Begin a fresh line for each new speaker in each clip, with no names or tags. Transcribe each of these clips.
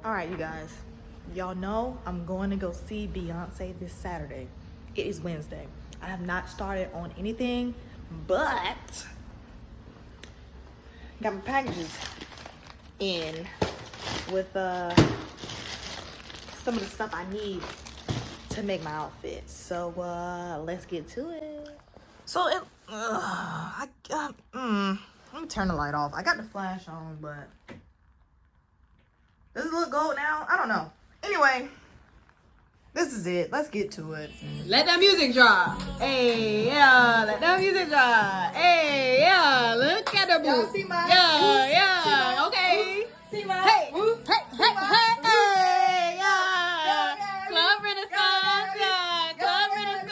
All right, you guys. Y'all know I'm going to go see Beyonce this Saturday. It is Wednesday. I have not started on anything, but got my packages in with some of the stuff I need to make my outfit. So let's get to it. So let me turn the light off. I got the flash on, but does it look gold now? I don't know. Anyway, this is it. Let's get to it.
Let that music drop. Hey, yeah. Let that music drop. Hey, yeah. Look at the booth.
See my
Yeah. Okay.
See my
Hey, hey, yeah. Club Renaissance. Yeah. Club Renaissance.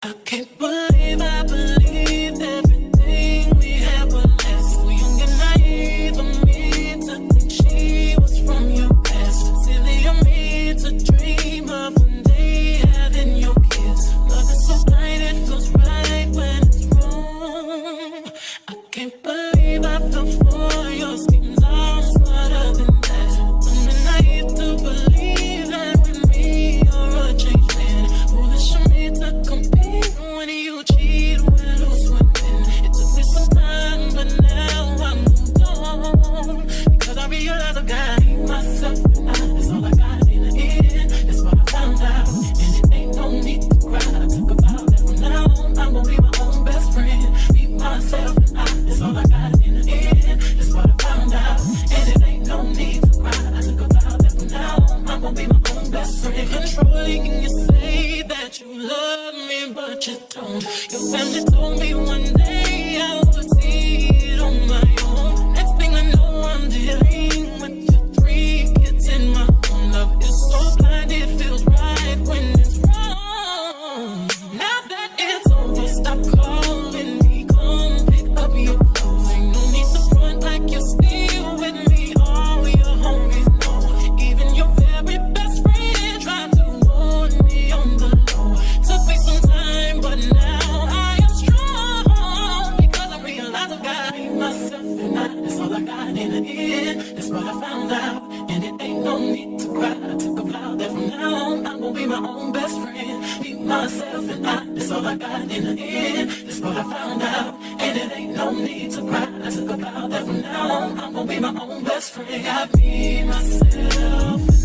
I can't believe I believed everything we had was last. So young and naive of me to think she was from your past. Silly of me to dream of one day having your kids. Love is so blind, it feels right when it's wrong. I can't believe I fell for your schemes. I'm smarter than that. Dumb and naive to believe that with me you're a changed man. Foolish of me to compete. When you cheat, we'll lose one win. It took me some time, but now I'm moved on. Because I realize I got myself and that's all I got in the end. That's what I found out. And it ain't no need to cry. I took a vow that from now on, I'm gonna be my own best friend. Be myself and that's all I got in the end. That's what I found out. And it ain't no need to cry. I took a vow that from now on, I'm gonna be my own best friend. Controlling and you say that you love me, but you don't. Your family told me one day I would see it on my own. Next thing I know, I'm dealing with your 3 kids in my own. Love is so blind, it feels right when it's wrong. Now that it's over, stop calling me. Come pick up your clothes. Ain't no need to front like you're still with me. All your homies know. Even your very best friend tried to warn me on the low. Took me some time, but now I am strong. Because I realize I got myself and that's all I got in the end. That's what I found out. And it ain't no need to cry. I took a vow that from now on, I'm gonna be my own best friend. Be myself and that's all I got in the end. That's what I found out. And it ain't no need to cry. I took a vow that from now on, I'm gonna be my own best friend. Got me, myself.